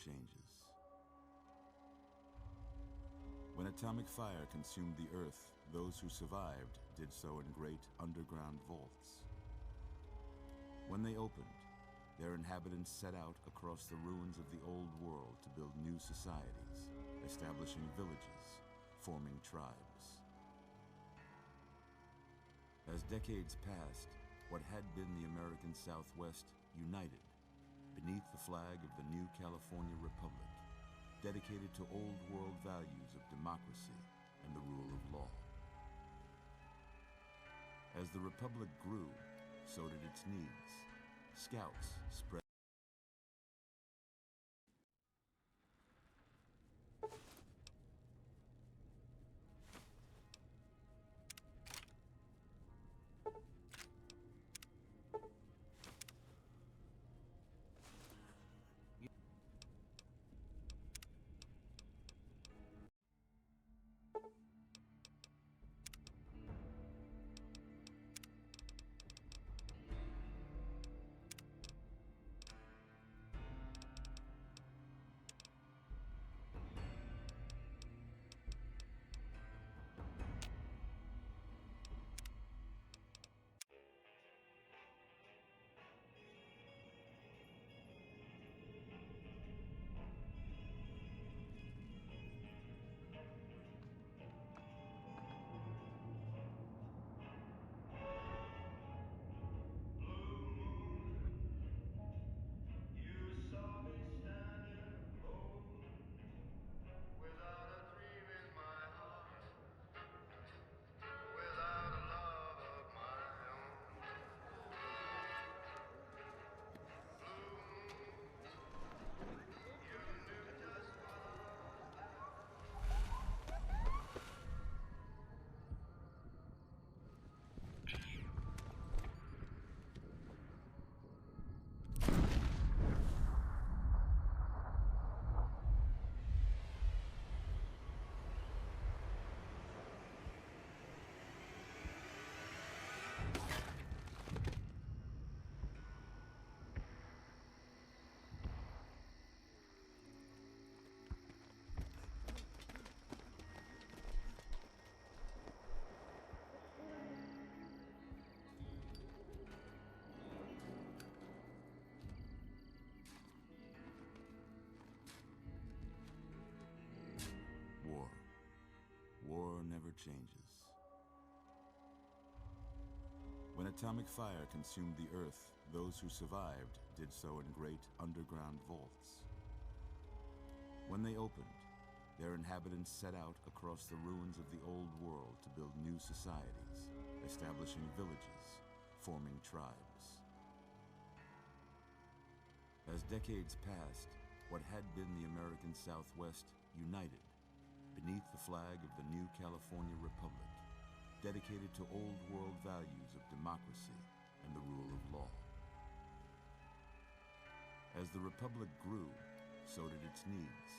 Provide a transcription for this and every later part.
changes. When atomic fire consumed the Earth, those who survived did so in great underground vaults. When they opened, their inhabitants set out across the ruins of the old world to build new societies, establishing villages, forming tribes. As decades passed, what had been the American Southwest united beneath the flag of the new California Republic, dedicated to old world values of democracy and the rule of law. As the Republic grew, so did its needs. Scouts spread war. War never changes. When atomic fire consumed the Earth, those who survived did so in great underground vaults. When they opened, their inhabitants set out across the ruins of the old world to build new societies, establishing villages, forming tribes. As decades passed, what had been the American Southwest united beneath the flag of the new California Republic, dedicated to old world values of democracy and the rule of law. As the Republic grew, so did its needs.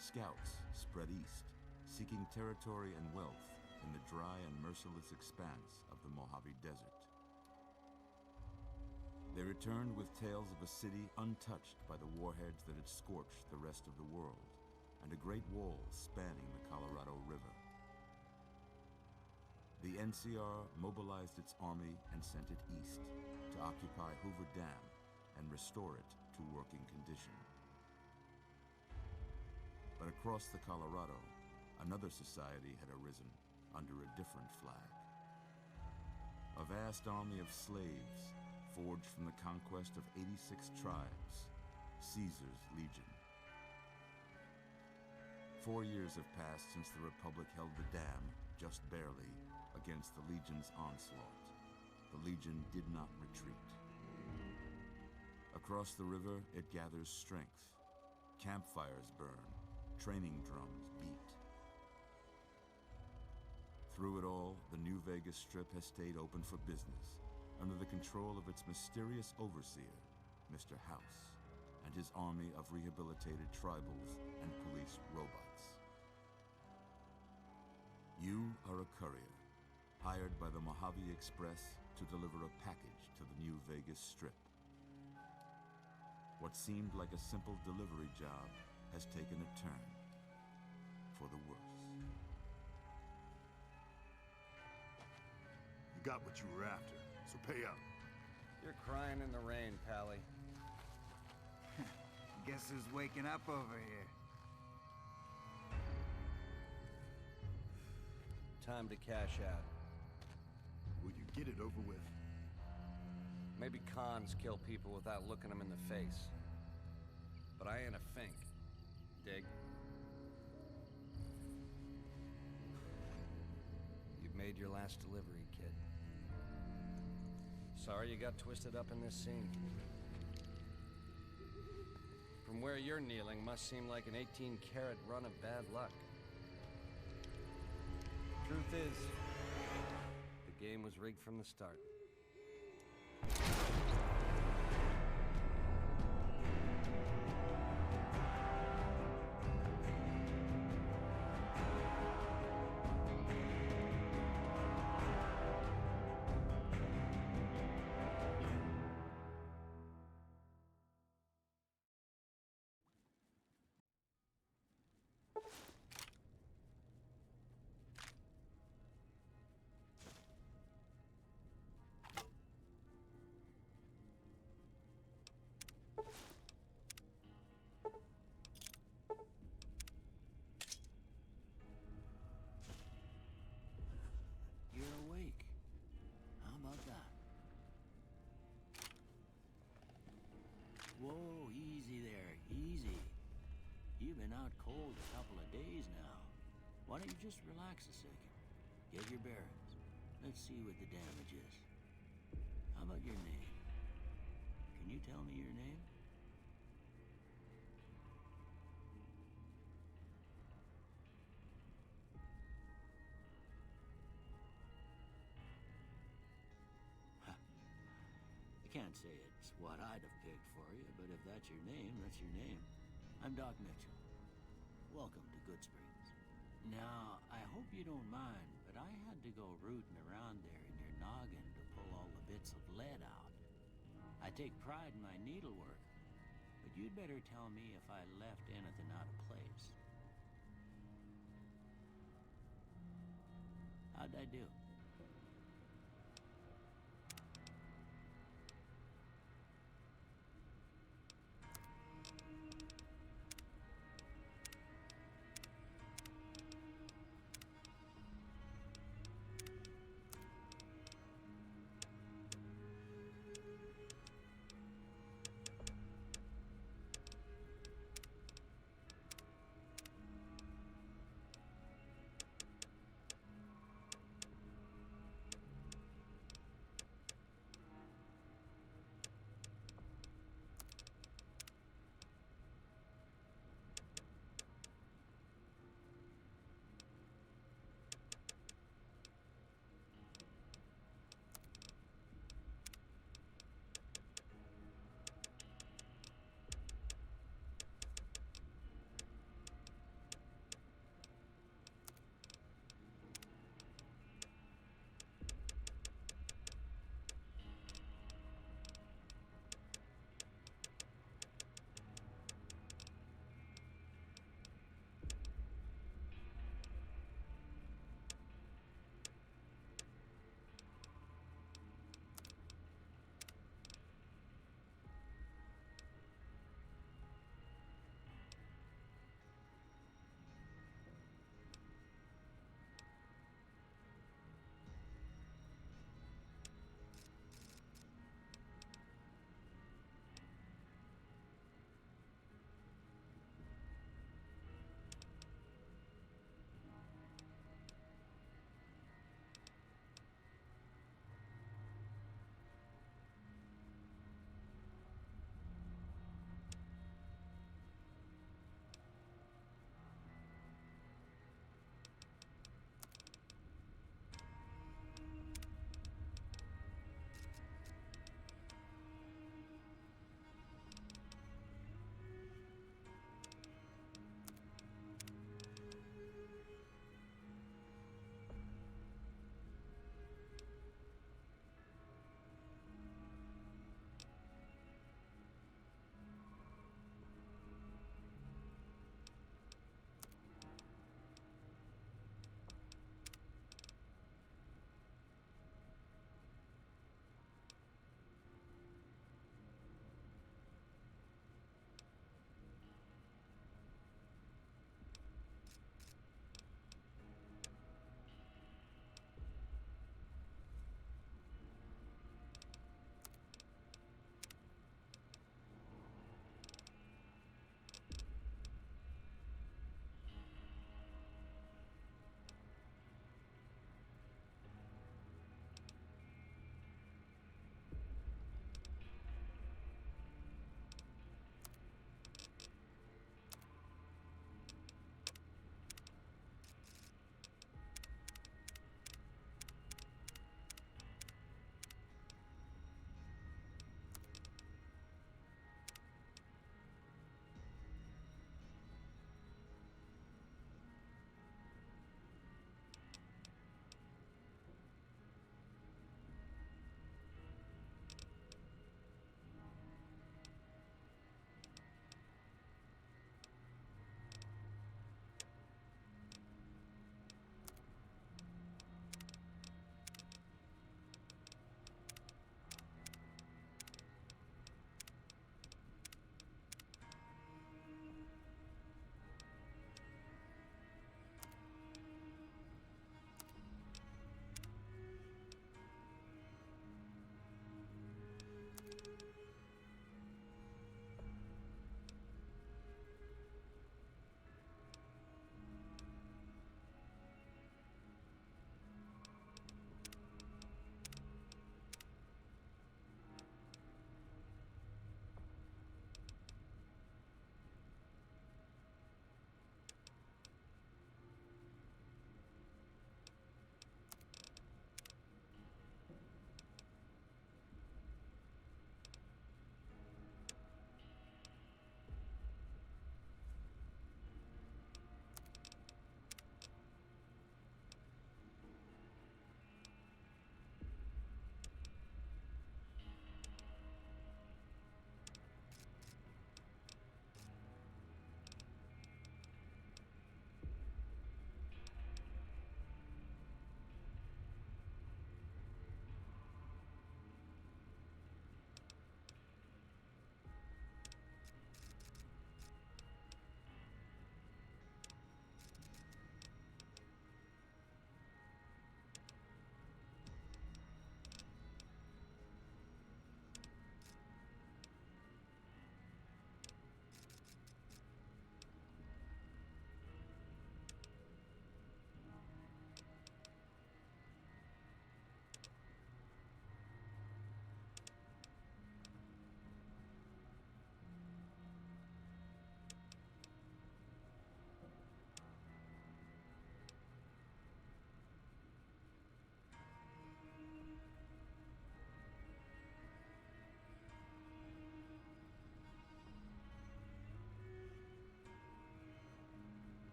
Scouts spread east, seeking territory and wealth in the dry and merciless expanse of the Mojave Desert. They returned with tales of a city untouched by the warheads that had scorched the rest of the world, and a great wall spanning the Colorado River. The NCR mobilized its army and sent it east to occupy Hoover Dam and restore it to working condition. But across the Colorado, another society had arisen under a different flag. A vast army of slaves forged from the conquest of 86 tribes, Caesar's Legion. 4 years have passed since the Republic held the dam, just barely, against the Legion's onslaught. The Legion did not retreat. Across the river, it gathers strength. Campfires burn, training drums beat. Through it all, the New Vegas Strip has stayed open for business, under the control of its mysterious overseer, Mr. House, and his army of rehabilitated tribals and police robots. You are a courier, hired by the Mojave Express to deliver a package to the New Vegas Strip. What seemed like a simple delivery job has taken a turn for the worse. You got what you were after, so pay up. You're crying in the rain, Pally. Guess who's waking up over here? Time to cash out. Will you get it over with? Maybe cons kill people without looking them in the face. But I ain't a fink. Dig? You've made your last delivery, kid. Sorry you got twisted up in this scene. From where you're kneeling must seem like an 18-carat run of bad luck. Truth is, the game was rigged from the start. You're awake. How about that? Whoa, easy there, easy. You've been out cold a couple of days now. Why don't you just relax a second? Get your bearings. Let's see what the damage is. How about your name? Can you tell me your name? I can't say it's what I'd have picked for you, but if that's your name, that's your name. I'm Doc Mitchell. Welcome to Goodsprings. Now, I hope you don't mind, but I had to go rooting around there in your noggin to pull all the bits of lead out. I take pride in my needlework, but you'd better tell me if I left anything out of place. How'd I do?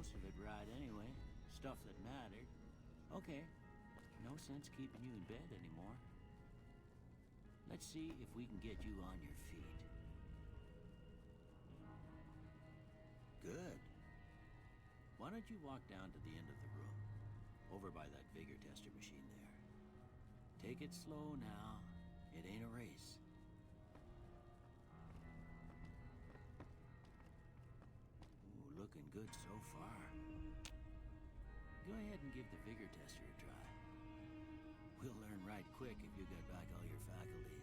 most of it right anyway. Stuff that mattered. Okay. No sense keeping you in bed anymore. Let's see if we can get you on your feet. Good. Why don't you walk down to the end of the room? Over by that vigor tester machine there. Take it slow now. It ain't a race. Ooh, looking good so far. Go ahead and give the vigor tester a try. We'll learn right quick if you get back all your faculties.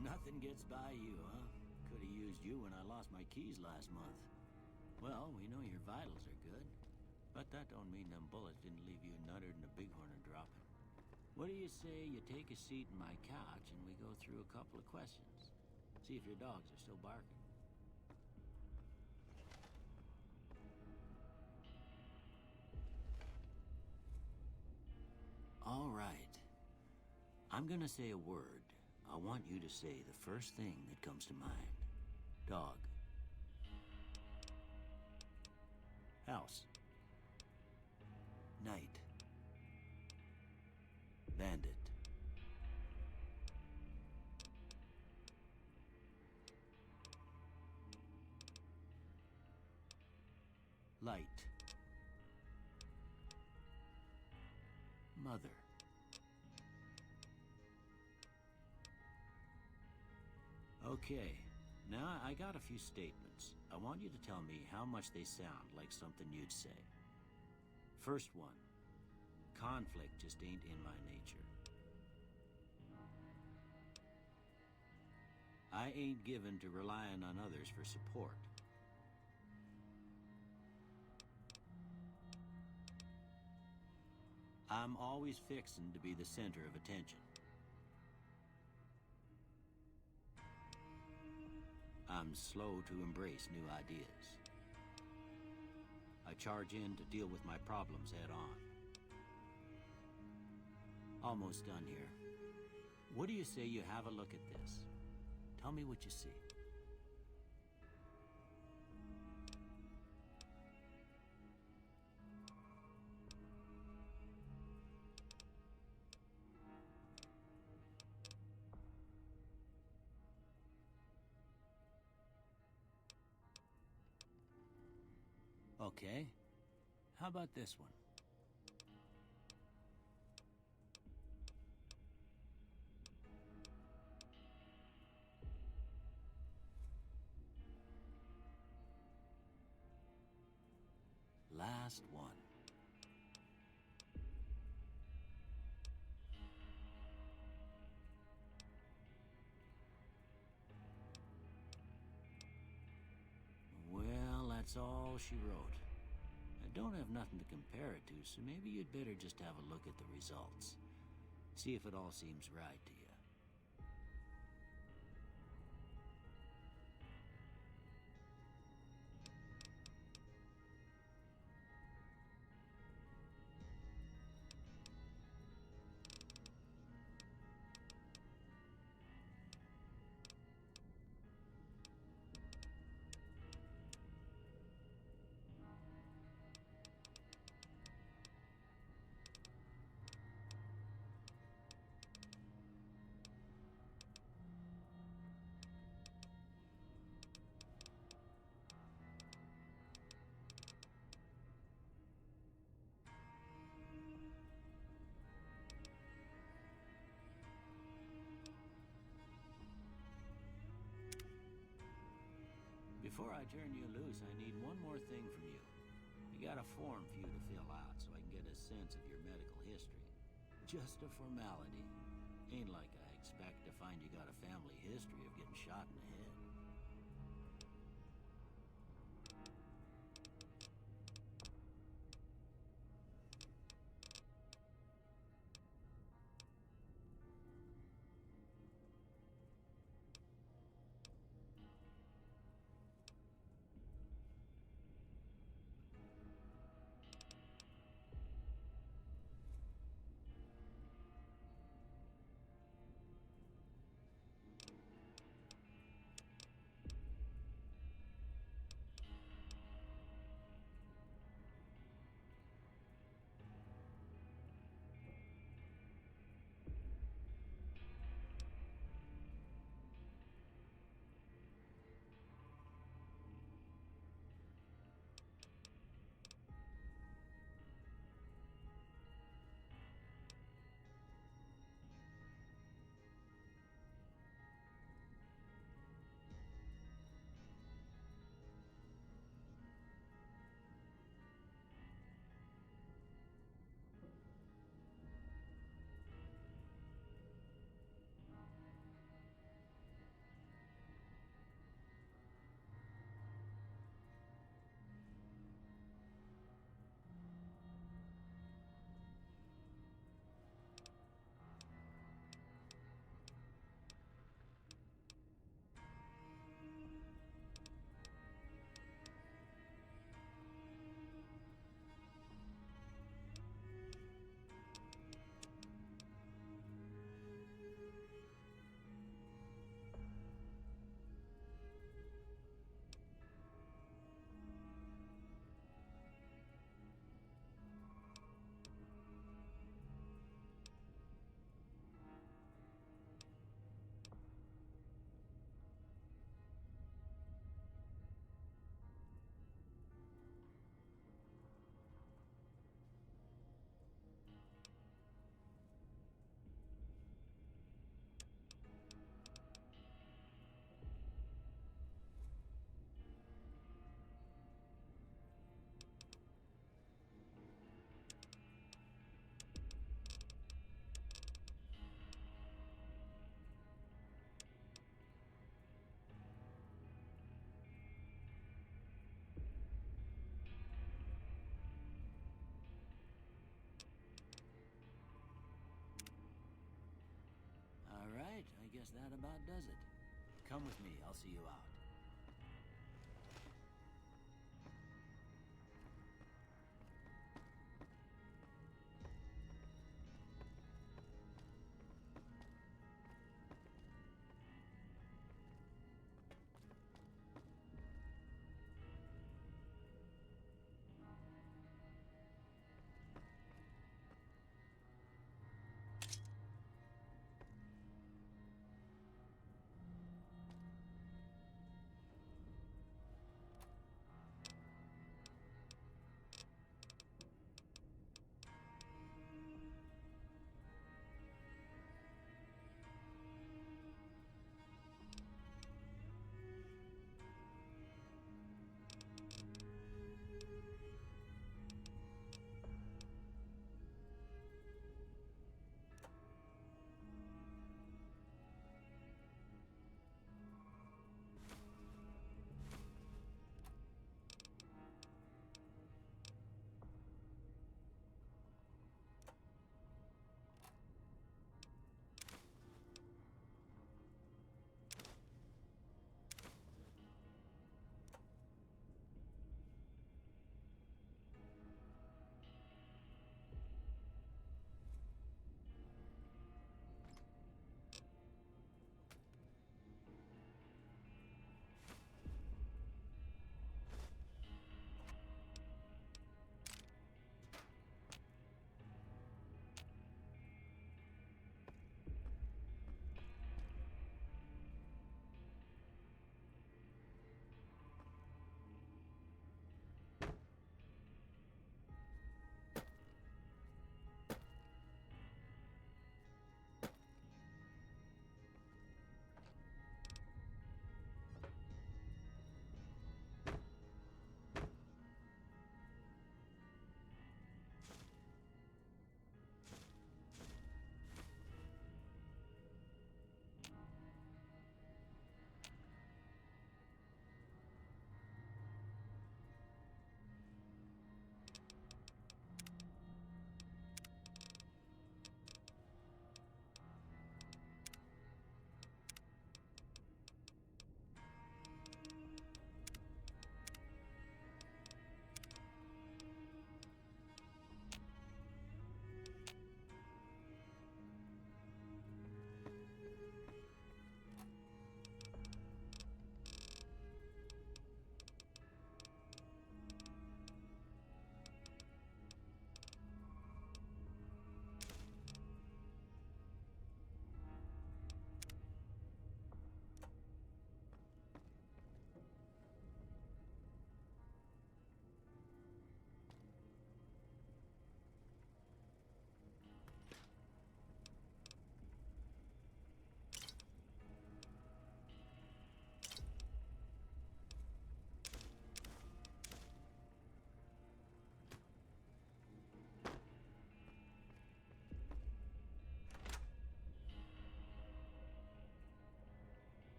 Nothing gets by you, huh? Could have used you when I lost my keys last month. Well, we know your vitals are good. But that don't mean them bullets didn't leave you nuttered and a bighorn are dropping. What do you say you take a seat in my couch and we go through a couple of questions? See if your dogs are still barking. All right. I'm gonna say a word. I want you to say the first thing that comes to mind. Dog. House. Night. Bandit. Light. Mother. Okay, now I got a few statements. I want you to tell me how much they sound like something you'd say. First one, conflict just ain't in my nature. I ain't given to relying on others for support. I'm always fixin' to be the center of attention. I'm slow to embrace new ideas. I charge in to deal with my problems head on. Almost done here. What do you say you have a look at this? Tell me what you see. Okay. How about this one? last one. Well, that's all she wrote. I don't have nothing to compare it to, so maybe you'd better just have a look at the results. See if it all seems right to you. Before I turn you loose, I need one more thing from you. I got a form for you to fill out so I can get a sense of your medical history. Just a formality. Ain't like I expect to find you got a family history of getting shot in the head. Right, I guess that about does it. Come with me, I'll see you out.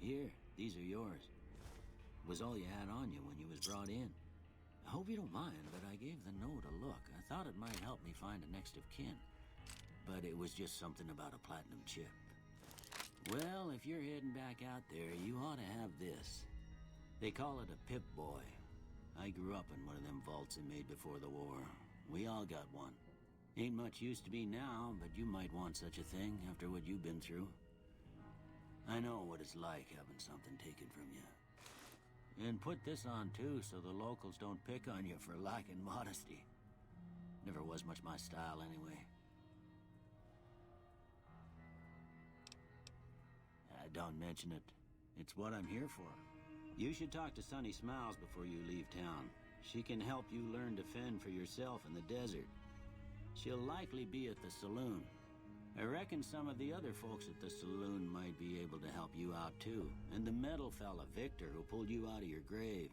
Here, these are yours. Was all you had on you when you was brought in. I hope you don't mind, but I gave the note a look. I thought it might help me find a next of kin. But it was just something about a platinum chip. Well, if you're heading back out there, you ought to have this. They call it a Pip-Boy. I grew up in one of them vaults they made before the war. We all got one. Ain't much use to me now, but you might want such a thing after what you've been through. I know what it's like having something taken from you. And put this on too, so the locals don't pick on you for lacking modesty. Never was much my style anyway. Don't mention it. It's what I'm here for. You should talk to Sunny Smiles before you leave town. She can help you learn to fend for yourself in the desert. She'll likely be at the saloon. I reckon some of the other folks at the saloon might be able to help you out too. And the metal fella, Victor, who pulled you out of your grave.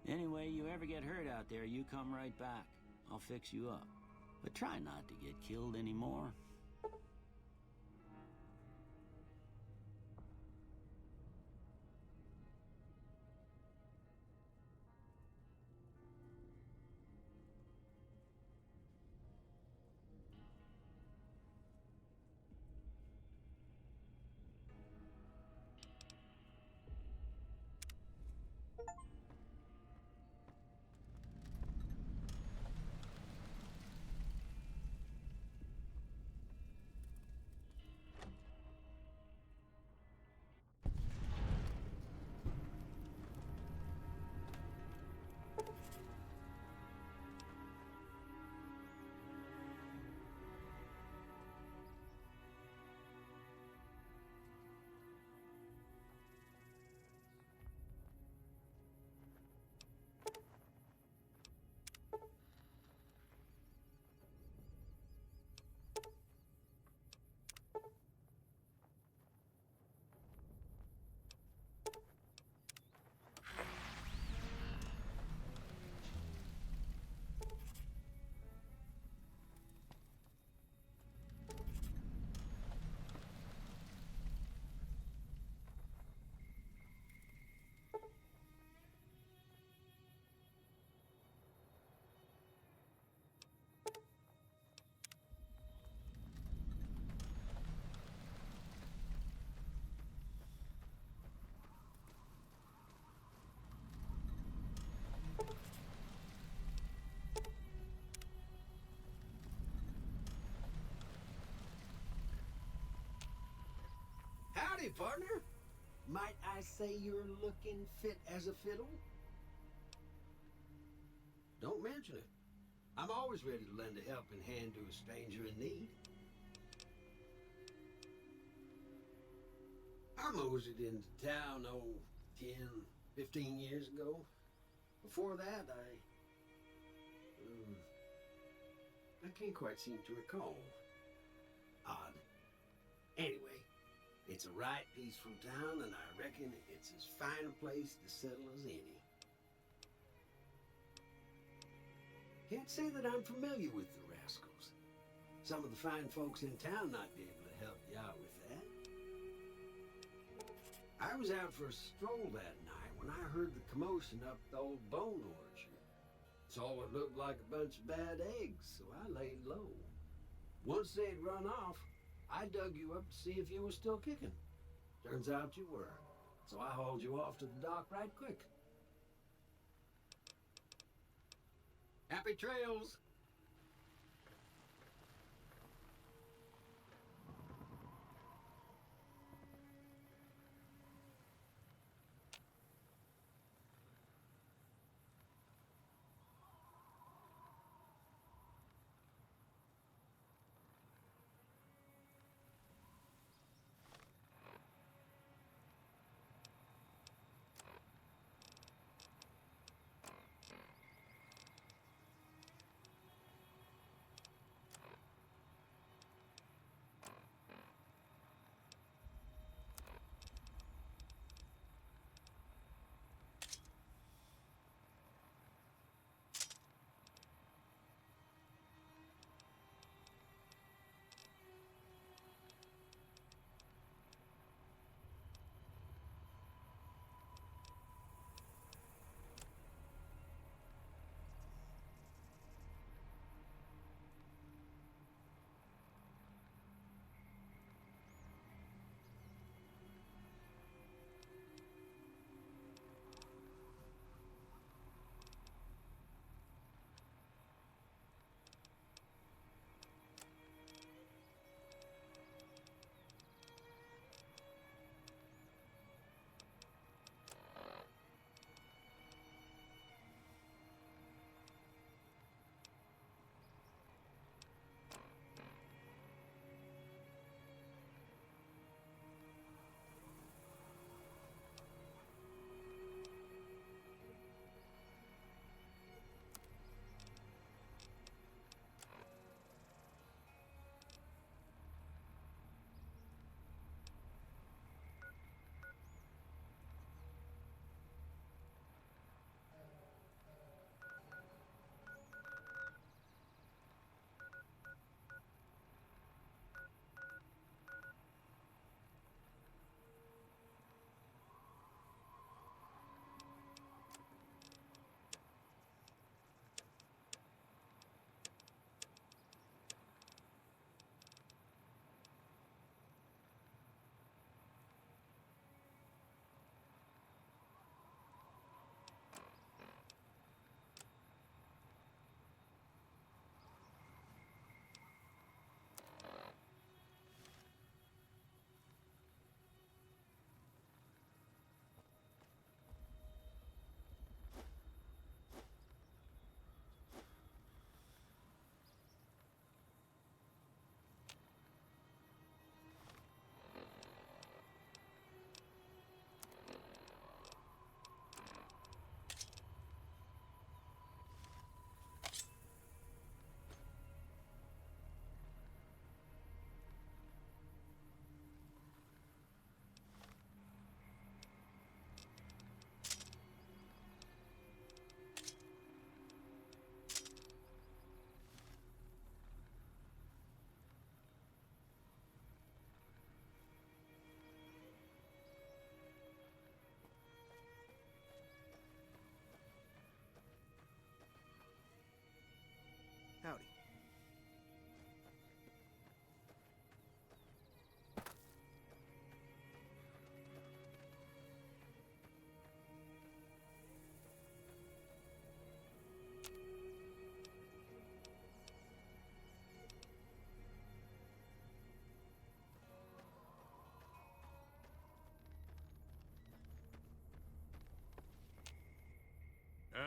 Anyway, you ever get hurt out there, you come right back. I'll fix you up. But try not to get killed anymore. Howdy, partner. Might I say you're looking fit as a fiddle? Don't mention it. I'm always ready to lend a helping hand to a stranger in need. I moseyed into town, 10, 15 years ago. Before that, I can't quite seem to recall. Odd. Anyway, it's a right peaceful town, and I reckon it's as fine a place to settle as any. Can't say that I'm familiar with the rascals. Some of the fine folks in town might be able to help you out with that. I was out for a stroll that night when I heard the commotion up the old bone orchard. Saw what looked like a bunch of bad eggs, so I laid low. Once they'd run off, I dug you up to see if you were still kicking. Turns out you were, so I hauled you off to the dock right quick. Happy trails!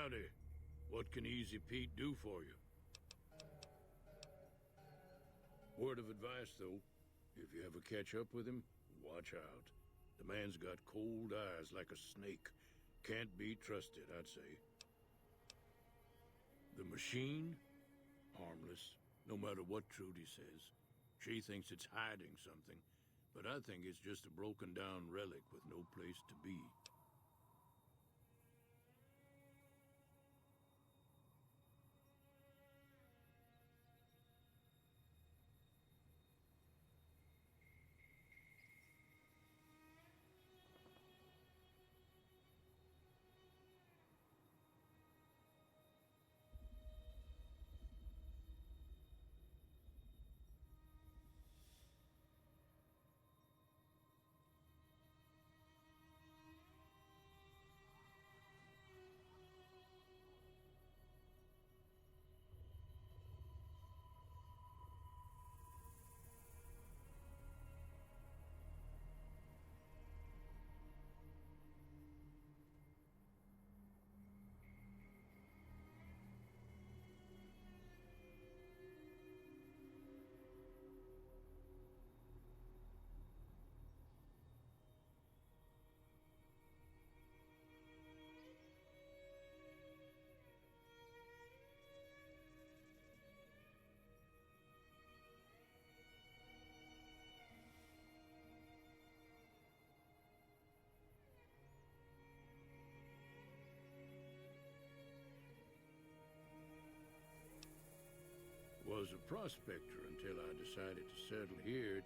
Howdy. What can Easy Pete do for you? Word of advice, though. If you ever catch up with him, watch out. The man's got cold eyes like a snake. Can't be trusted, I'd say. The machine? Harmless, no matter what Trudy says. She thinks it's hiding something, but I think it's just a broken down relic with no place to be. Was a prospector until I decided to settle here.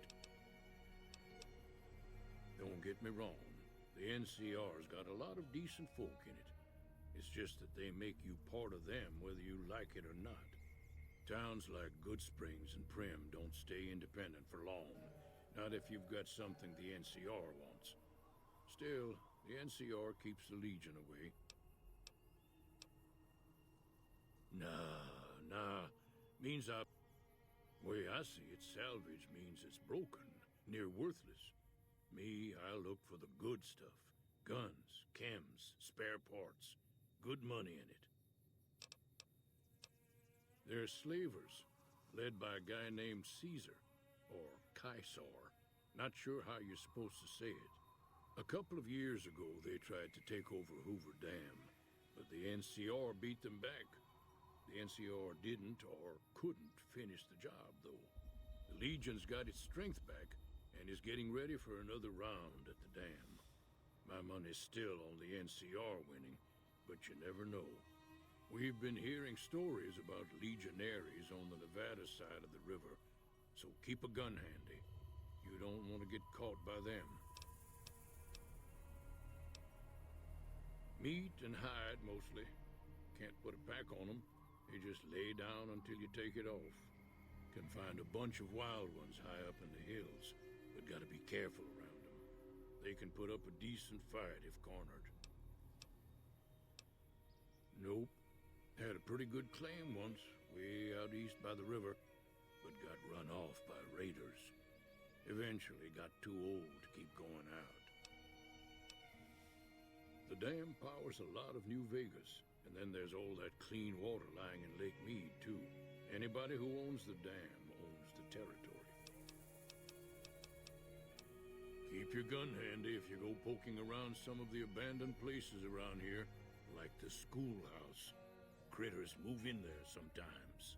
Don't get me wrong, the NCR's got a lot of decent folk in it. It's just that they make you part of them whether you like it or not. Towns like Goodsprings and Primm don't stay independent for long, not if you've got something the NCR wants. Still, the NCR keeps the Legion away. Nah. Means way I see it, salvage means it's broken, near worthless. Me, I look for the good stuff. Guns, chems, spare parts. Good money in it. They're slavers, led by a guy named Caesar, or Caesar. Not sure how you're supposed to say it. A couple of years ago, they tried to take over Hoover Dam, but the NCR beat them back. The NCR didn't or couldn't finish the job, though. The Legion's got its strength back and is getting ready for another round at the dam. My money's still on the NCR winning, but you never know. We've been hearing stories about legionaries on the Nevada side of the river, so keep a gun handy. You don't want to get caught by them. Meat and hide, mostly. Can't put a pack on them. They just lay down until you take it off. Can find a bunch of wild ones high up in the hills, but gotta be careful around them. They can put up a decent fight if cornered. Nope. Had a pretty good claim once, way out east by the river, but got run off by raiders. Eventually got too old to keep going out. The dam powers a lot of New Vegas. And then there's all that clean water lying in Lake Mead, too. Anybody who owns the dam owns the territory. Keep your gun handy if you go poking around some of the abandoned places around here, like the schoolhouse. Critters move in there sometimes.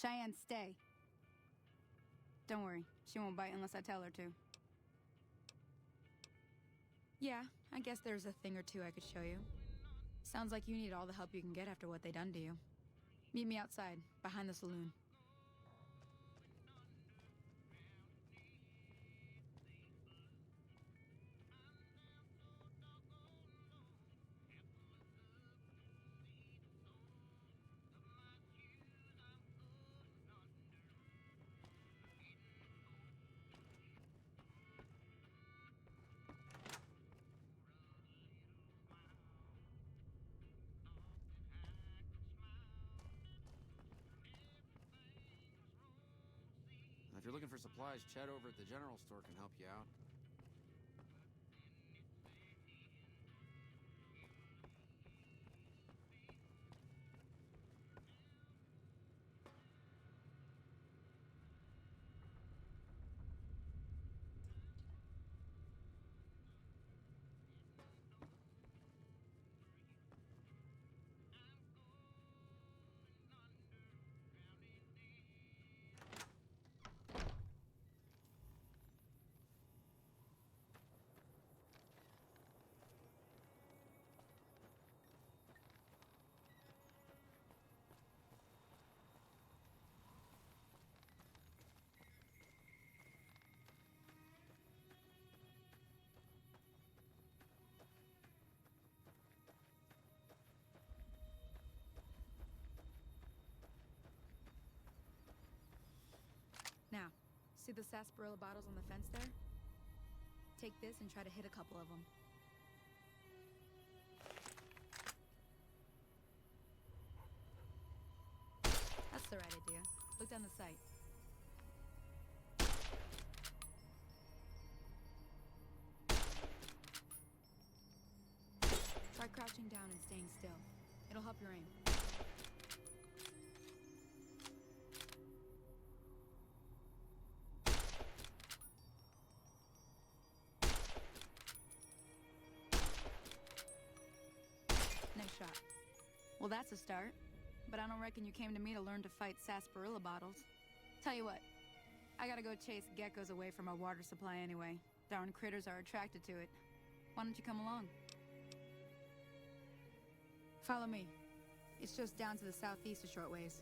Cheyenne, stay. Don't worry, she won't bite unless I tell her to. Yeah, I guess there's a thing or two I could show you. Sounds like you need all the help you can get after what they done to you. Meet me outside, behind the saloon. you're looking for supplies, Chet over at the general store can help you out. Now, see the sarsaparilla bottles on the fence there? Take this and try to hit a couple of them. That's the right idea. Look down the sight. Try crouching down and staying still. It'll help your aim. Nice shot. Well, that's a start. But I don't reckon you came to me to learn to fight sarsaparilla bottles. Tell you what, I gotta go chase geckos away from our water supply anyway. Darn critters are attracted to it. Why don't you come along? Follow me. It's just down to the southeast a short ways.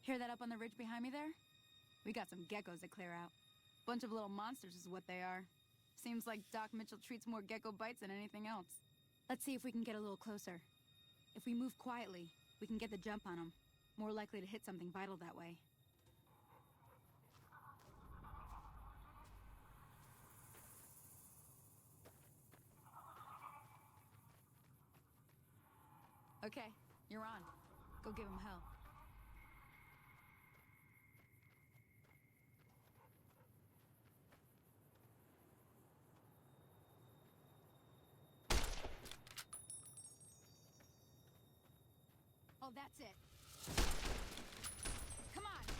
Hear that up on the ridge behind me there? We got some geckos to clear out. Bunch of little monsters is what they are. Seems like Doc Mitchell treats more gecko bites than anything else. Let's see if we can get a little closer. If we move quietly, we can get the jump on them. More likely to hit something vital that way. Okay, you're on. Go give them hell. Oh, that's it. Come on!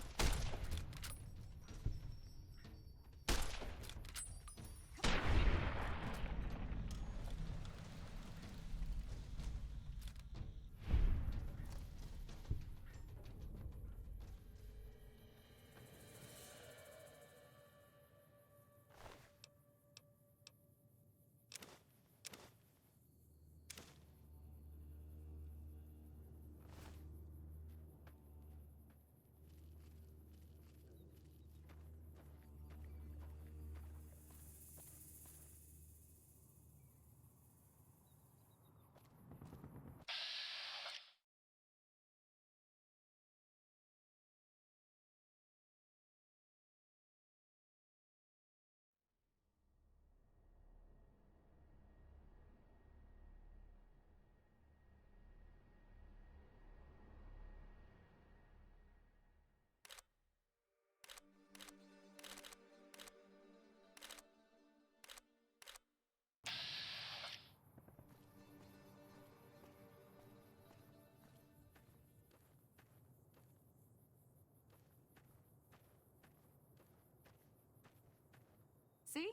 See?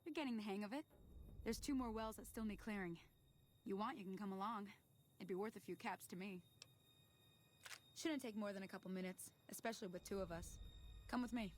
You're getting the hang of it. There's 2 more wells that still need clearing. You want, you can come along. It'd be worth a few caps to me. Shouldn't take more than a couple minutes, especially with 2 of us. Come with me.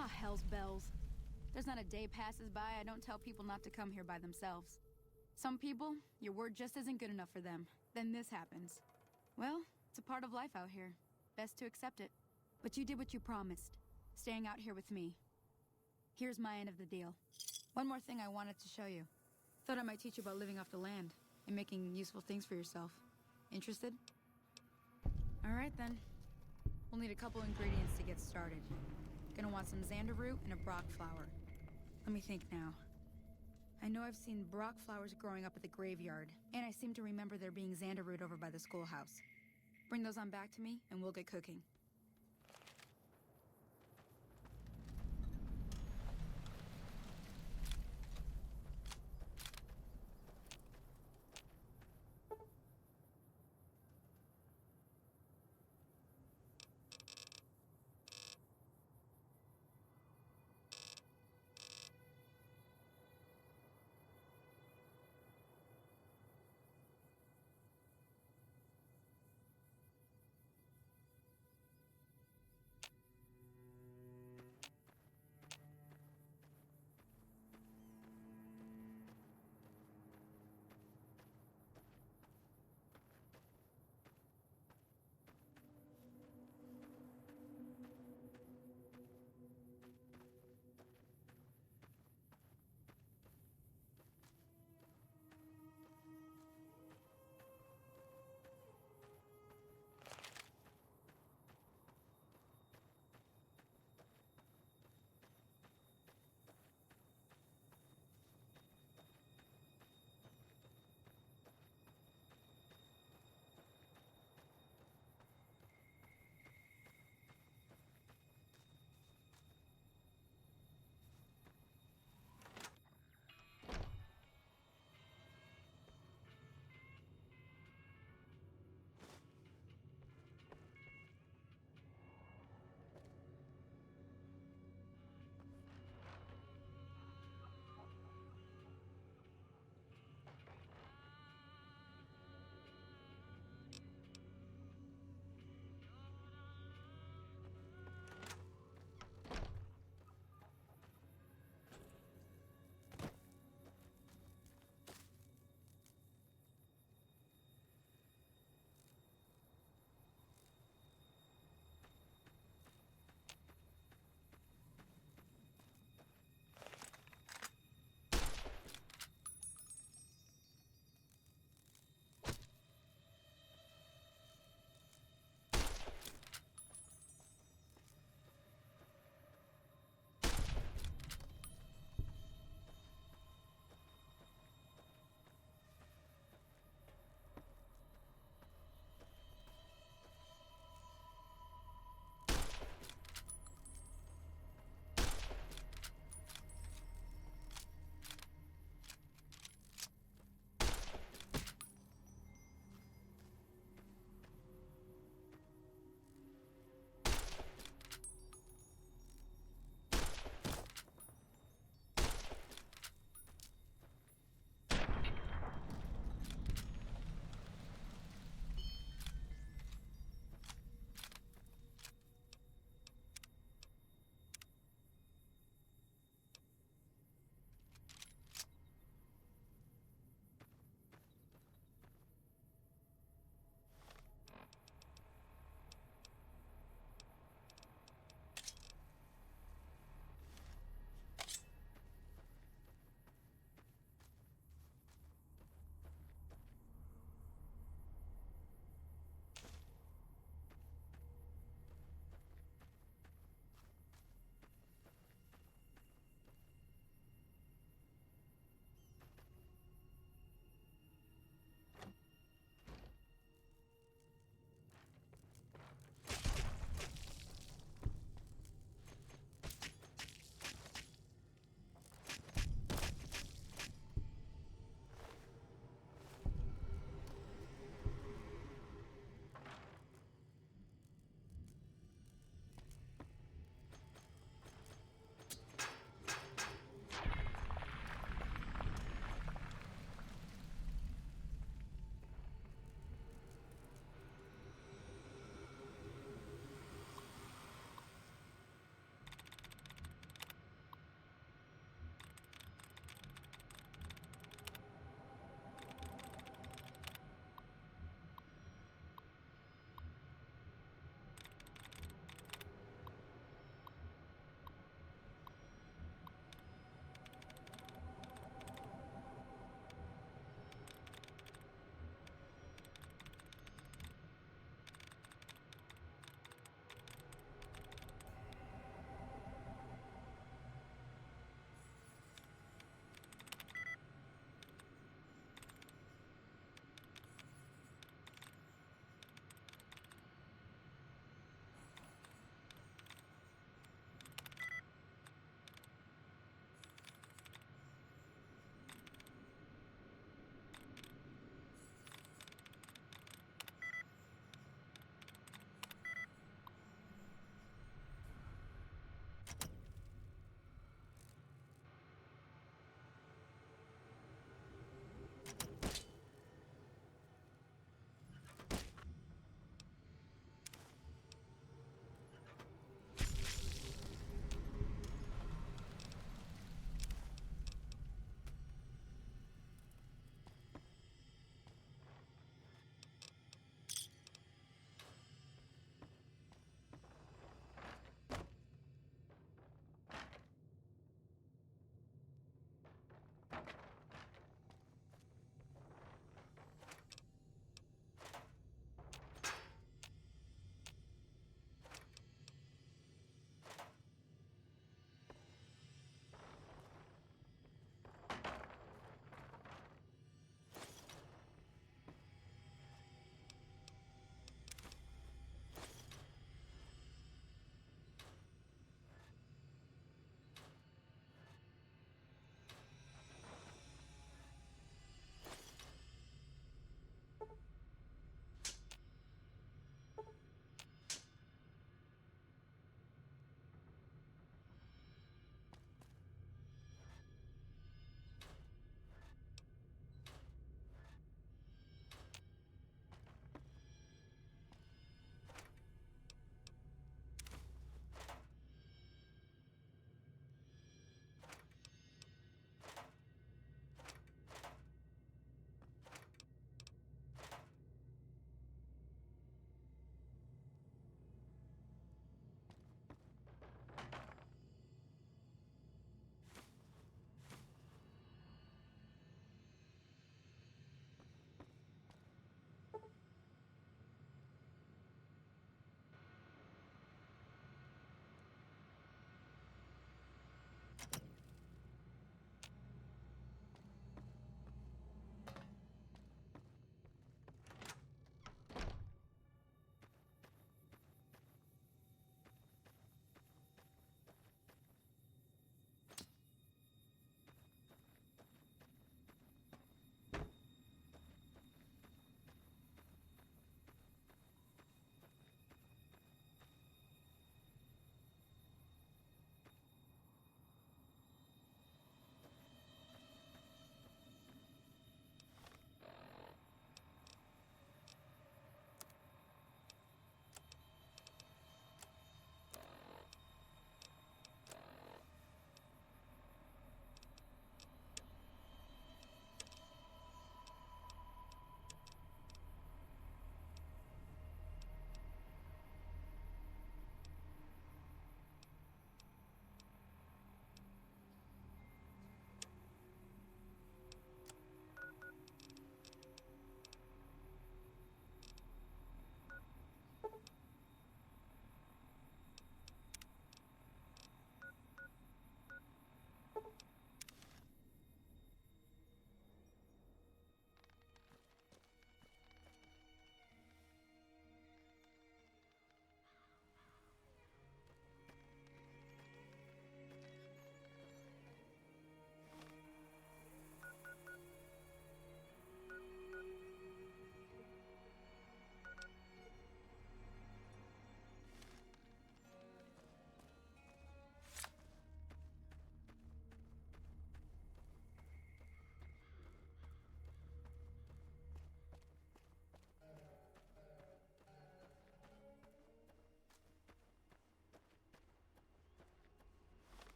Ah, hell's bells. There's not a day passes by I don't tell people not to come here by themselves. Some people, your word just isn't good enough for them. Then this happens. Well, it's a part of life out here. Best to accept it. But you did what you promised, staying out here with me. Here's my end of the deal. One more thing I wanted to show you. Thought I might teach you about living off the land and making useful things for yourself. Interested? All right then. We'll need a couple ingredients to get started. Gonna want some xander root and a brock flower. Let me think now. I know I've seen brock flowers growing up at the graveyard, and I seem to remember there being xander root over by the schoolhouse. Bring those on back to me, and we'll get cooking.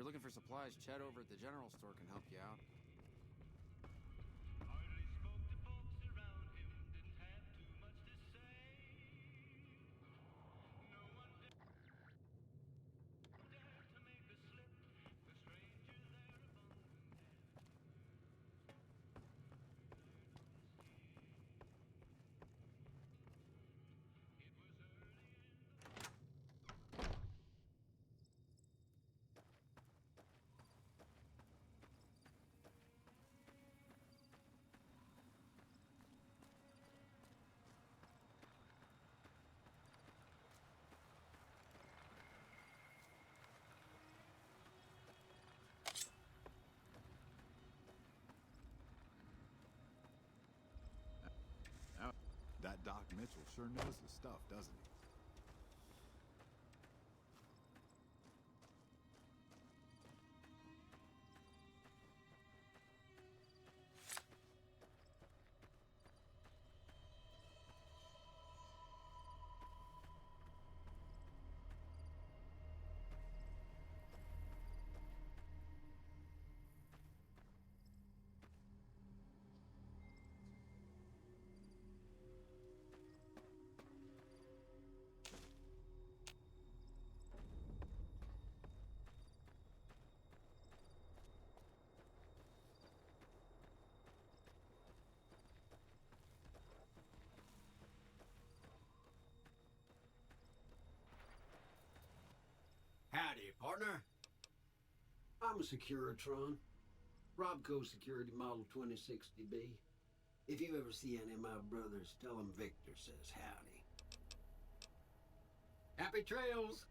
you're looking for supplies, Chet over at the general store can help you out. That Doc Mitchell sure knows his stuff, doesn't he? Howdy, partner. I'm a Securitron. Robco Security Model 2060B. If you ever see any of my brothers, tell them Victor says howdy. Happy trails!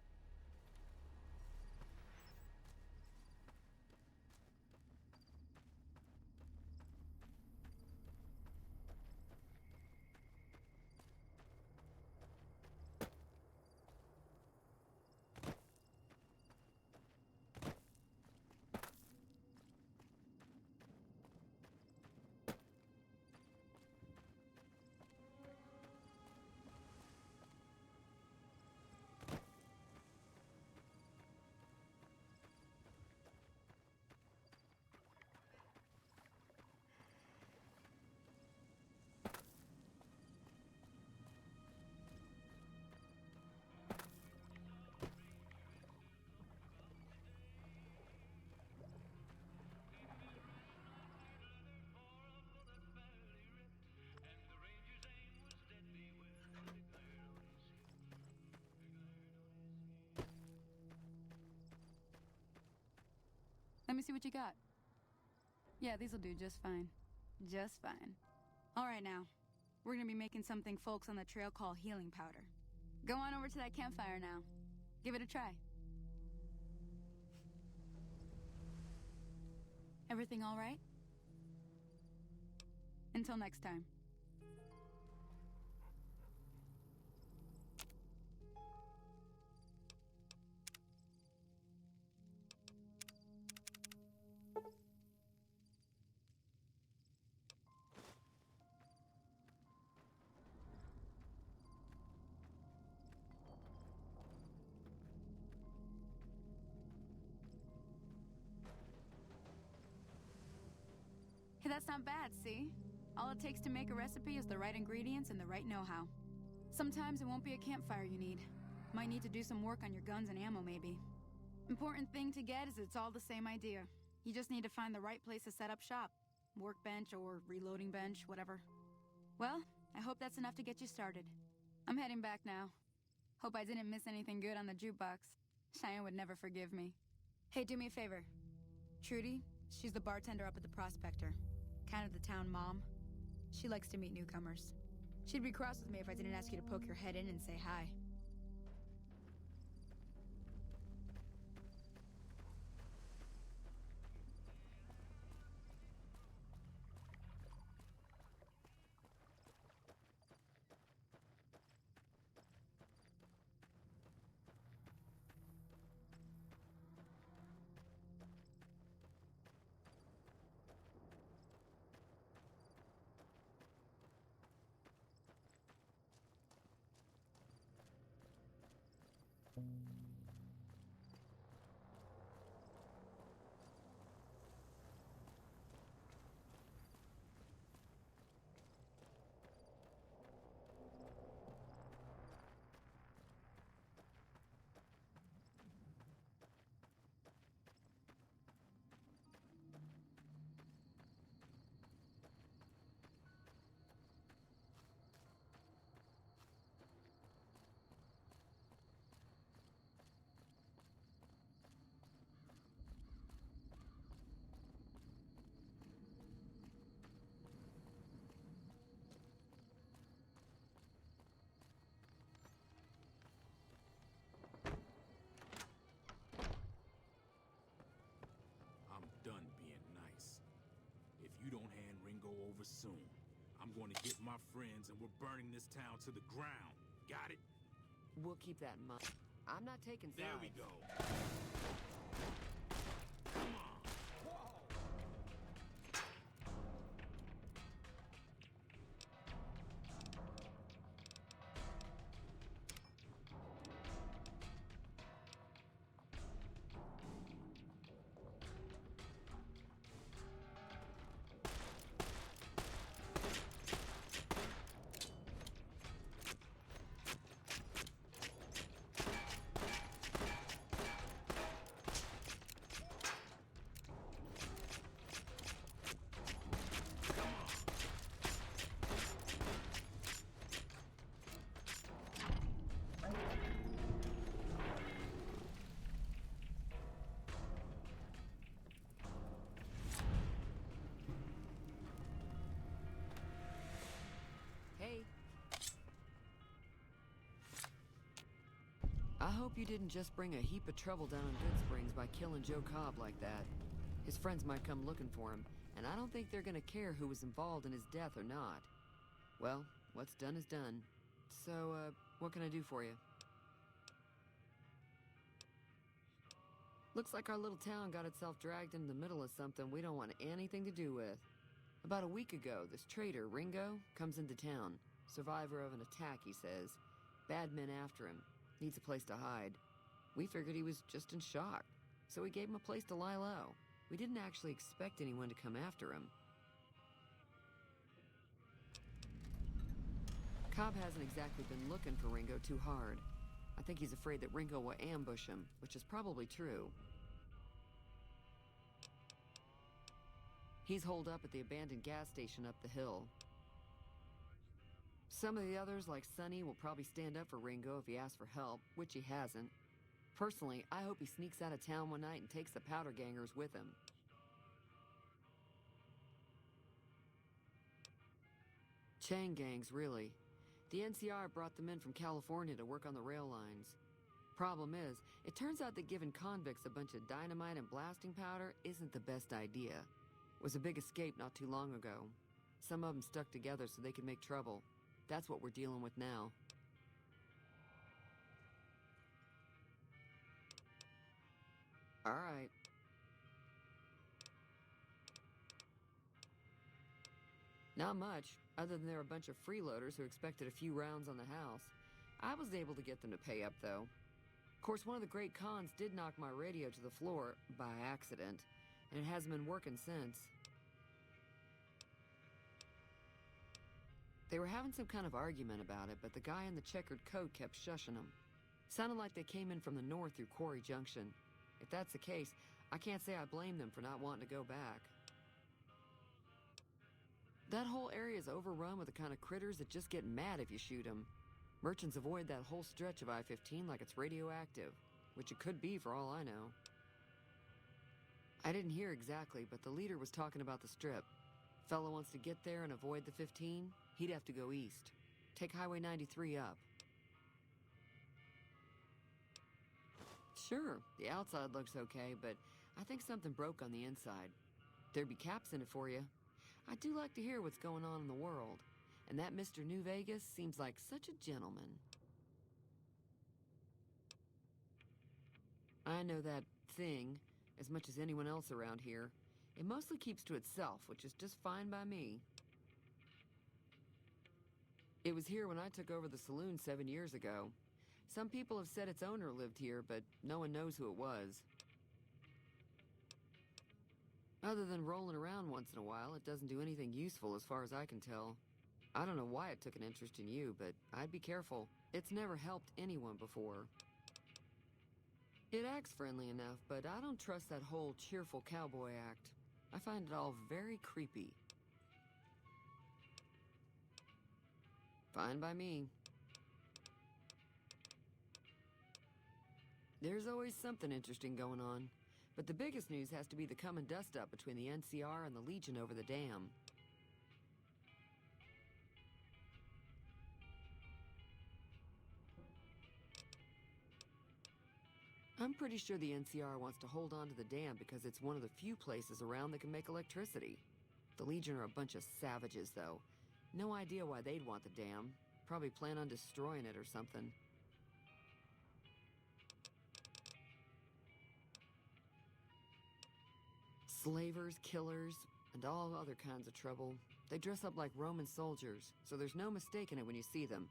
Let me see what you got. Yeah, these'll do just fine. Just fine. All right now. We're gonna be making something folks on the trail call healing powder. Go on over to that campfire now. Give it a try. Everything all right? Until next time. Hey, that's not bad, see? All it takes to make a recipe is the right ingredients and the right know-how. Sometimes it won't be a campfire you need. Might need to do some work on your guns and ammo, maybe. Important thing to get is it's all the same idea. You just need to find the right place to set up shop. Workbench or reloading bench, whatever. Well, I hope that's enough to get you started. I'm heading back now. Hope I didn't miss anything good on the jukebox. Cheyenne would never forgive me. Hey, do me a favor. Trudy, she's the bartender up at the Prospector. Kind of the town mom. She likes to meet newcomers. She'd be cross with me if I didn't ask you to poke your head in and say hi. over soon. I'm going to get my friends and we're burning this town to the ground. Got it? We'll keep that in mind. I'm not taking sides. There we go. I hope you didn't just bring a heap of trouble down on Goodsprings by killing Joe Cobb like that. His friends might come looking for him, and I don't think they're gonna care who was involved in his death or not. Well, what's done is done. So, what can I do for you? Looks like our little town got itself dragged into the middle of something we don't want anything to do with. About a week ago, this traitor, Ringo, comes into town. Survivor of an attack, he says. Bad men after him. Needs a place to hide. We figured he was just in shock, so we gave him a place to lie low. We didn't actually expect anyone to come after him. Cobb hasn't exactly been looking for Ringo too hard. I think he's afraid that Ringo will ambush him, which is probably true. He's holed up at the abandoned gas station up the hill. Some of the others, like Sonny, will probably stand up for Ringo if he asks for help, which he hasn't. Personally, I hope he sneaks out of town one night and takes the powder gangers with him. Chain gangs, really. The NCR brought them in from California to work on the rail lines. Problem is, it turns out that giving convicts a bunch of dynamite and blasting powder isn't the best idea. It was a big escape not too long ago. Some of them stuck together so they could make trouble. That's what we're dealing with now. All right. Not much, other than they're a bunch of freeloaders who expected a few rounds on the house. I was able to get them to pay up, though. Of course, one of the great cons did knock my radio to the floor, by accident, and it hasn't been working since. They were having some kind of argument about it, but the guy in the checkered coat kept shushing them. Sounded like they came in from the north through Quarry Junction. If that's the case, I can't say I blame them for not wanting to go back. That whole area is overrun with the kind of critters that just get mad if you shoot them. Merchants avoid that whole stretch of I-15 like it's radioactive, which it could be for all I know. I didn't hear exactly, but the leader was talking about the strip. Fellow wants to get there and avoid the 15, he'd have to go east. Take Highway 93 up. Sure, the outside looks okay, but I think something broke on the inside. There'd be caps in it for you. I do like to hear what's going on in the world, and that Mr. New Vegas seems like such a gentleman. I know that thing as much as anyone else around here. It mostly keeps to itself, which is just fine by me. It was here when I took over the saloon 7 years ago. Some people have said its owner lived here, but no one knows who it was. Other than rolling around once in a while, it doesn't do anything useful as far as I can tell. I don't know why it took an interest in you, but I'd be careful. It's never helped anyone before. It acts friendly enough, but I don't trust that whole cheerful cowboy act. I find it all very creepy. Fine by me. There's always something interesting going on, but the biggest news has to be the coming dust-up between the NCR and the Legion over the dam. I'm pretty sure the NCR wants to hold on to the dam because it's one of the few places around that can make electricity. The Legion are a bunch of savages, though. No idea why they'd want the dam. Probably plan on destroying it or something. Slavers, killers, and all other kinds of trouble. They dress up like Roman soldiers, so there's no mistaking it when you see them.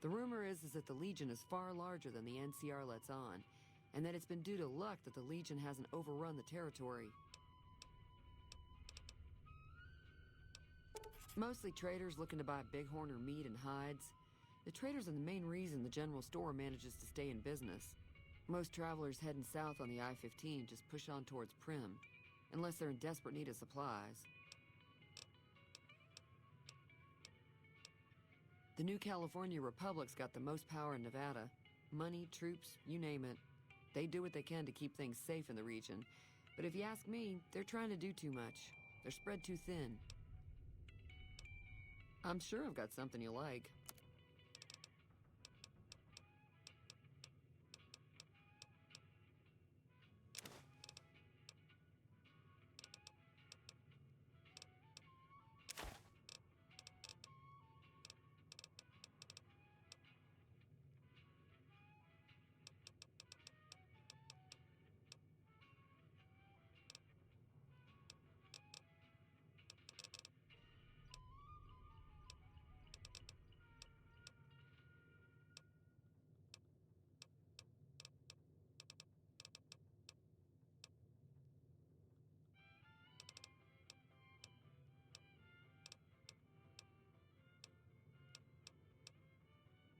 The rumor is that the Legion is far larger than the NCR lets on, and that it's been due to luck that the Legion hasn't overrun the territory. Mostly traders looking to buy bighorn or meat and hides. The traders are the main reason the general store manages to stay in business. Most travelers heading south on the I-15 just push on towards Primm, unless they're in desperate need of supplies. The New California Republic's got the most power in Nevada. Money, troops, you name it. They do what they can to keep things safe in the region. But if you ask me, they're trying to do too much. They're spread too thin. I'm sure I've got something you like.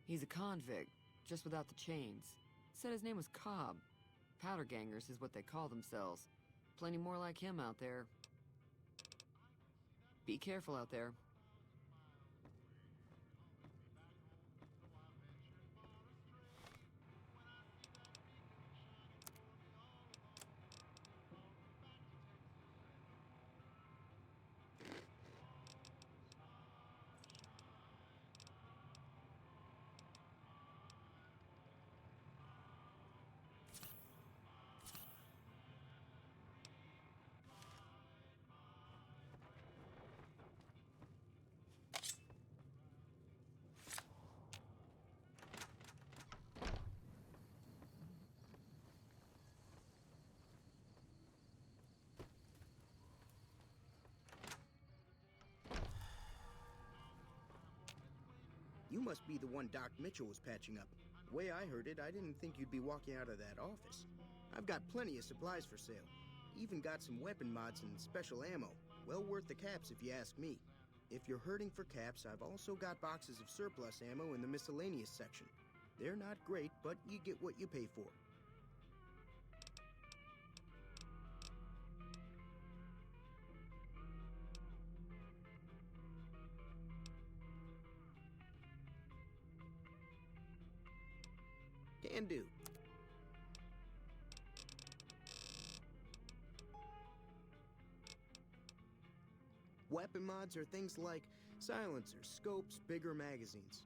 He's a convict, just without the chains. Said his name was Cobb. Powder gangers is what they call themselves. Plenty more like him out there. Be careful out there. You must be the one Doc Mitchell was patching up. The way I heard it, I didn't think you'd be walking out of that office. I've got plenty of supplies for sale. Even got some weapon mods and special ammo. Well worth the caps if you ask me. If you're hurting for caps, I've also got boxes of surplus ammo in the miscellaneous section. They're not great, but you get what you pay for. Can do. Weapon mods are things like silencers, scopes, bigger magazines.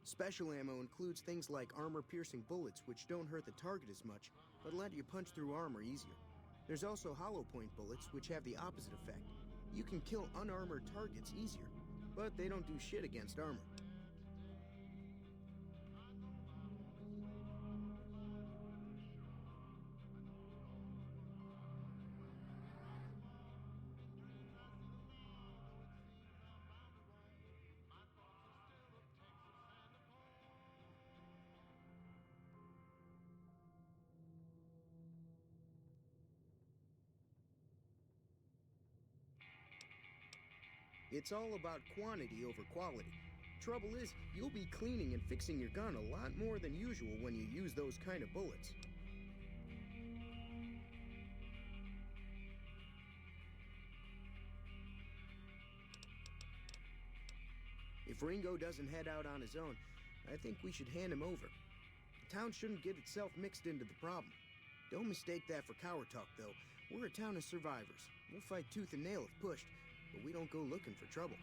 Special ammo includes things like armor-piercing bullets, which don't hurt the target as much, but let you punch through armor easier. There's also hollow point bullets, which have the opposite effect. You can kill unarmored targets easier, but they don't do shit against armor. It's all about quantity over quality. Trouble is, you'll be cleaning and fixing your gun a lot more than usual when you use those kind of bullets. If Ringo doesn't head out on his own, I think we should hand him over. The town shouldn't get itself mixed into the problem. Don't mistake that for coward talk, though. We're a town of survivors. We'll fight tooth and nail if pushed, but we don't go looking for trouble.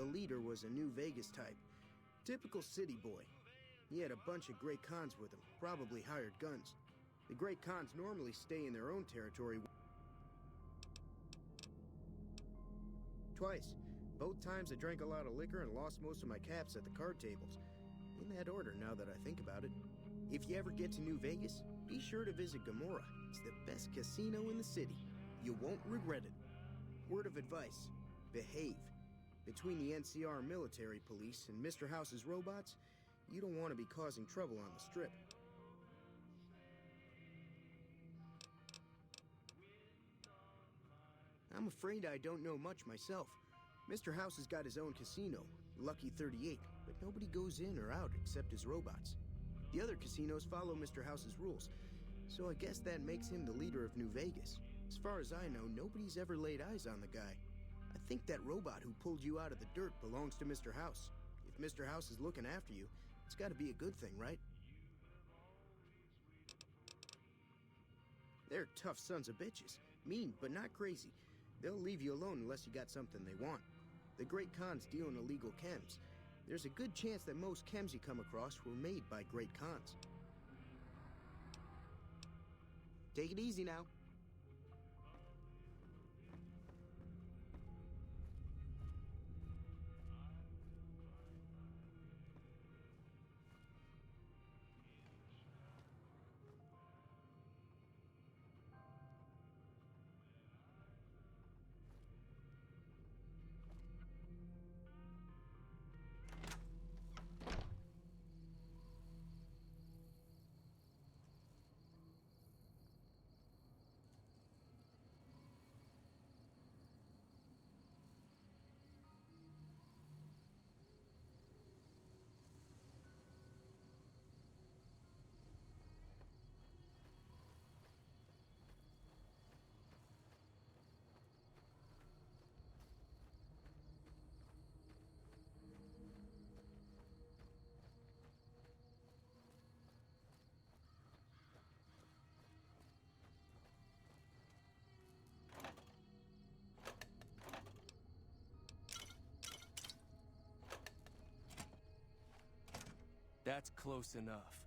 The leader was a New Vegas type. Typical city boy. He had a bunch of Great Khans with him, probably hired guns. The Great Khans normally stay in their own territory. Twice. Both times I drank a lot of liquor and lost most of my caps at the card tables. In that order, now that I think about it. If you ever get to New Vegas, be sure to visit Gomorrah. It's the best casino in the city. You won't regret it. Word of advice, behave. Between the NCR military police and Mr. House's robots, you don't want to be causing trouble on the Strip. I'm afraid I don't know much myself. Mr. House has got his own casino, Lucky 38, but nobody goes in or out except his robots. The other casinos follow Mr. House's rules, so I guess that makes him the leader of New Vegas. As far as I know, nobody's ever laid eyes on the guy. I think that robot who pulled you out of the dirt belongs to Mr. House. If Mr. House is looking after you, it's gotta be a good thing, right? They're tough sons of bitches. Mean, but not crazy. They'll leave you alone unless you got something they want. The Great Khans deal in illegal chems. There's a good chance that most chems you come across were made by Great Khans. Take it easy now. That's close enough.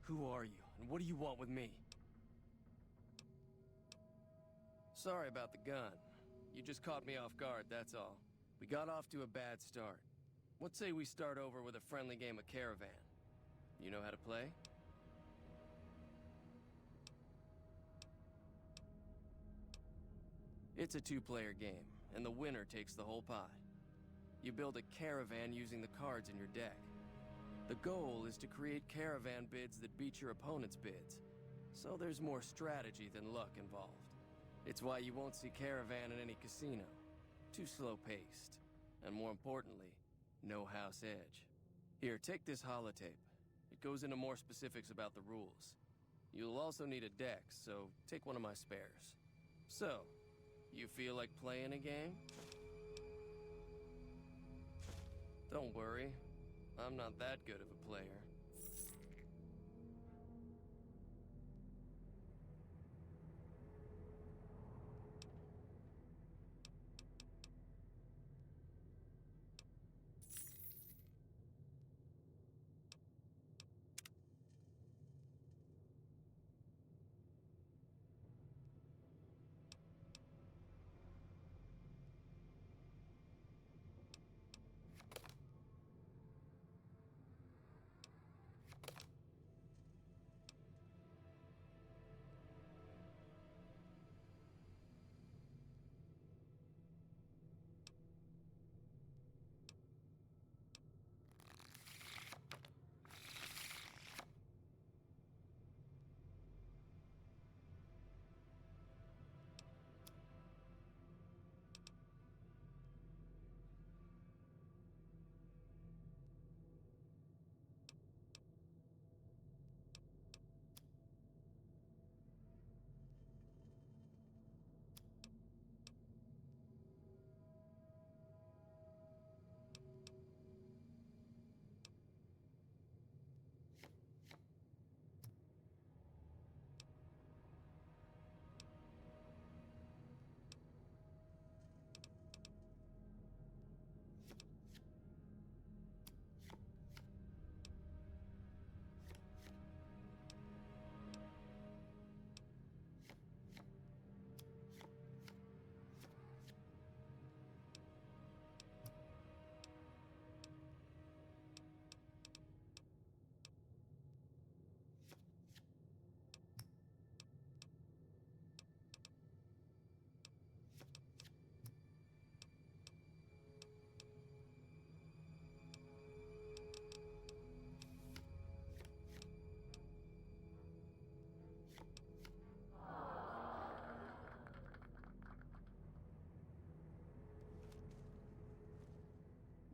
Who are you, and what do you want with me? Sorry about the gun. You just caught me off guard, that's all. We got off to a bad start. Let's say we start over with a friendly game of Caravan. You know how to play? It's a two-player game, and the winner takes the whole pie. You build a caravan using the cards in your deck. The goal is to create caravan bids that beat your opponent's bids, so there's more strategy than luck involved. It's why you won't see caravan in any casino. Too slow-paced, and more importantly, no house edge. Here, take this holotape. It goes into more specifics about the rules. You'll also need a deck, so take one of my spares. So, you feel like playing a game? Don't worry. I'm not that good of a player.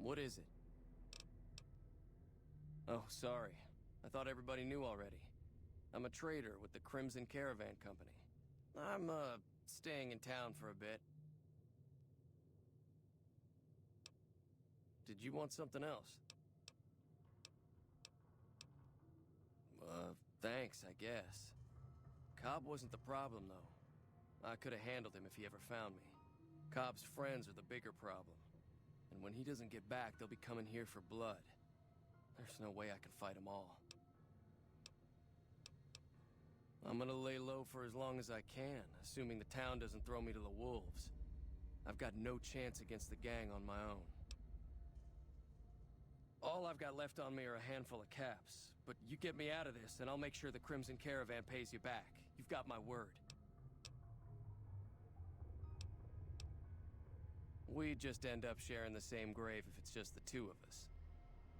What is it? Oh, sorry. I thought everybody knew already. I'm a trader with the Crimson Caravan Company. I'm, staying in town for a bit. Did you want something else? Thanks, I guess. Cobb wasn't the problem, though. I could have handled him if he ever found me. Cobb's friends are the bigger problem. And when he doesn't get back, they'll be coming here for blood. There's no way I can fight them all. I'm gonna lay low for as long as I can, assuming the town doesn't throw me to the wolves. I've got no chance against the gang on my own. All I've got left on me are a handful of caps, but you get me out of this and I'll make sure the Crimson Caravan pays you back. You've got my word. We just end up sharing the same grave if it's just the two of us.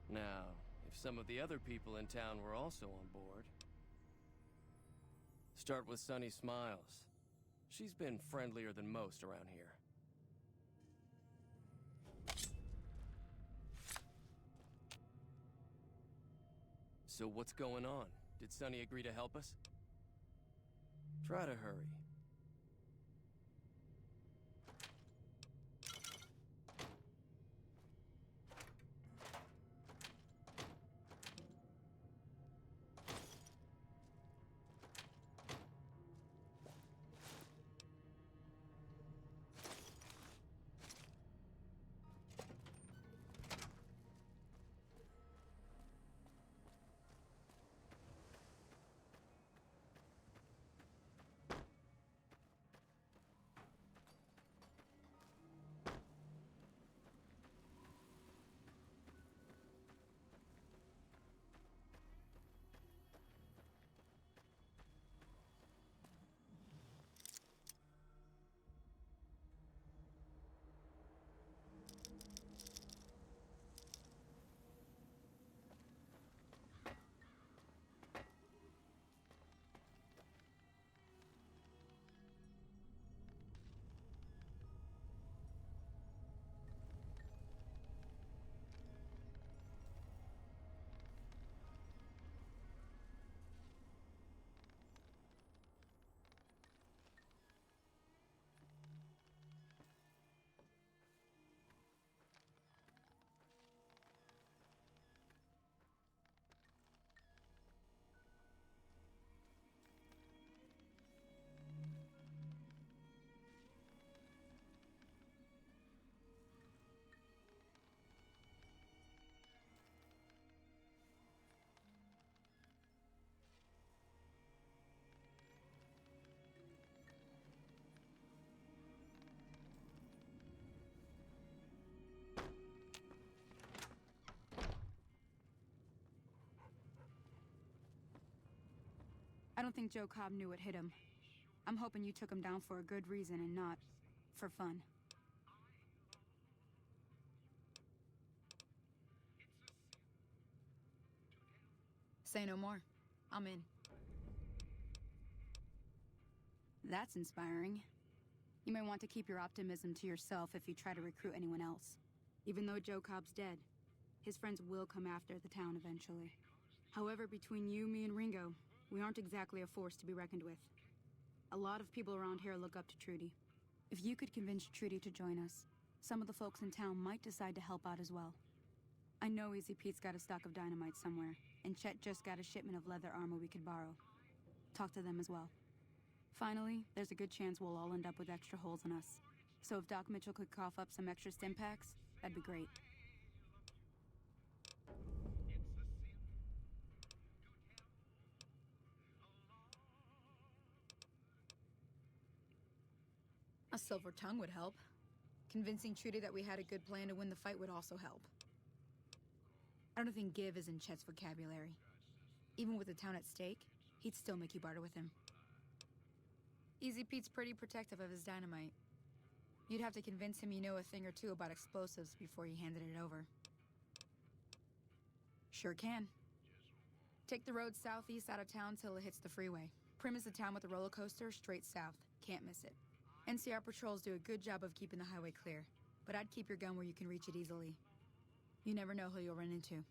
Now, if some of the other people in town were also on board... Start with Sunny Smiles. She's been friendlier than most around here. So what's going on? Did Sunny agree to help us? Try to hurry. I don't think Joe Cobb knew what hit him. I'm hoping you took him down for a good reason and not for fun. Say no more. I'm in. That's inspiring. You may want to keep your optimism to yourself if you try to recruit anyone else. Even though Joe Cobb's dead, his friends will come after the town eventually. However, between you, me, and Ringo, we aren't exactly a force to be reckoned with. A lot of people around here look up to Trudy. If you could convince Trudy to join us, some of the folks in town might decide to help out as well. I know Easy Pete's got a stock of dynamite somewhere, and Chet just got a shipment of leather armor we could borrow. Talk to them as well. Finally, there's a good chance we'll all end up with extra holes in us. So if Doc Mitchell could cough up some extra stim packs, that'd be great. A silver tongue would help. Convincing Trudy that we had a good plan to win the fight would also help. I don't think give is in Chet's vocabulary. Even with the town at stake, he'd still make you barter with him. Easy Pete's pretty protective of his dynamite. You'd have to convince him you know a thing or two about explosives before you handed it over. Sure can. Take the road southeast out of town till it hits the freeway. Prim is the town with the roller coaster straight south. Can't miss it. NCR patrols do a good job of keeping the highway clear, but I'd keep your gun where you can reach it easily. You never know who you'll run into.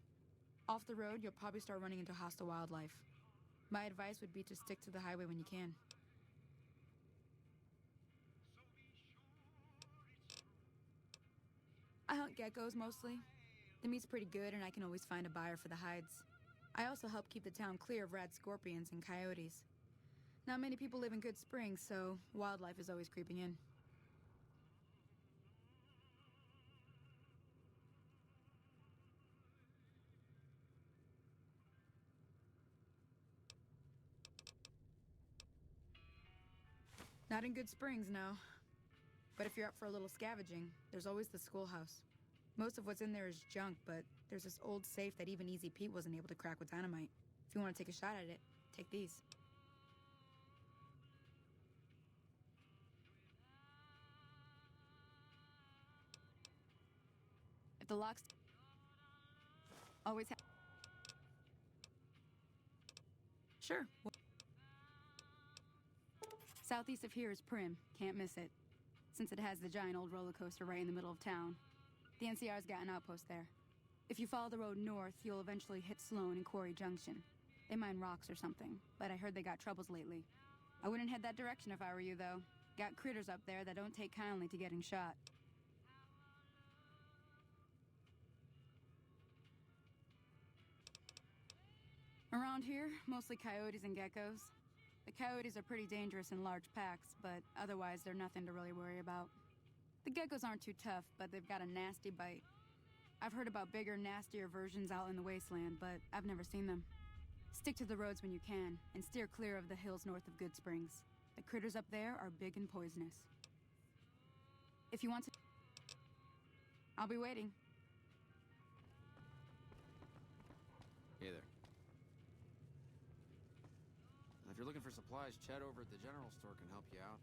Off the road, you'll probably start running into hostile wildlife. My advice would be to stick to the highway when you can. I hunt geckos mostly. The meat's pretty good and I can always find a buyer for the hides. I also help keep the town clear of rad scorpions and coyotes. Not many people live in Good Springs, so wildlife is always creeping in. Not in Good Springs, no. But if you're up for a little scavenging, there's always the schoolhouse. Most of what's in there is junk, but there's this old safe that even Easy Pete wasn't able to crack with dynamite. If you want to take a shot at it, take these. If the lock's... always Sure. Southeast of here is Prim. Can't miss it. Since it has the giant old roller coaster right in the middle of town. The NCR's got an outpost there. If you follow the road north, you'll eventually hit Sloan and Quarry Junction. They mine rocks or something, but I heard they got troubles lately. I wouldn't head that direction if I were you, though. Got critters up there that don't take kindly to getting shot. Around here, mostly coyotes and geckos. The coyotes are pretty dangerous in large packs, but otherwise they're nothing to really worry about. The geckos aren't too tough, but they've got a nasty bite. I've heard about bigger, nastier versions out in the wasteland, but I've never seen them. Stick to the roads when you can, and steer clear of the hills north of Good Springs. The critters up there are big and poisonous. If you want to... I'll be waiting. Hey there. If you're looking for supplies, Chet over at the general store can help you out.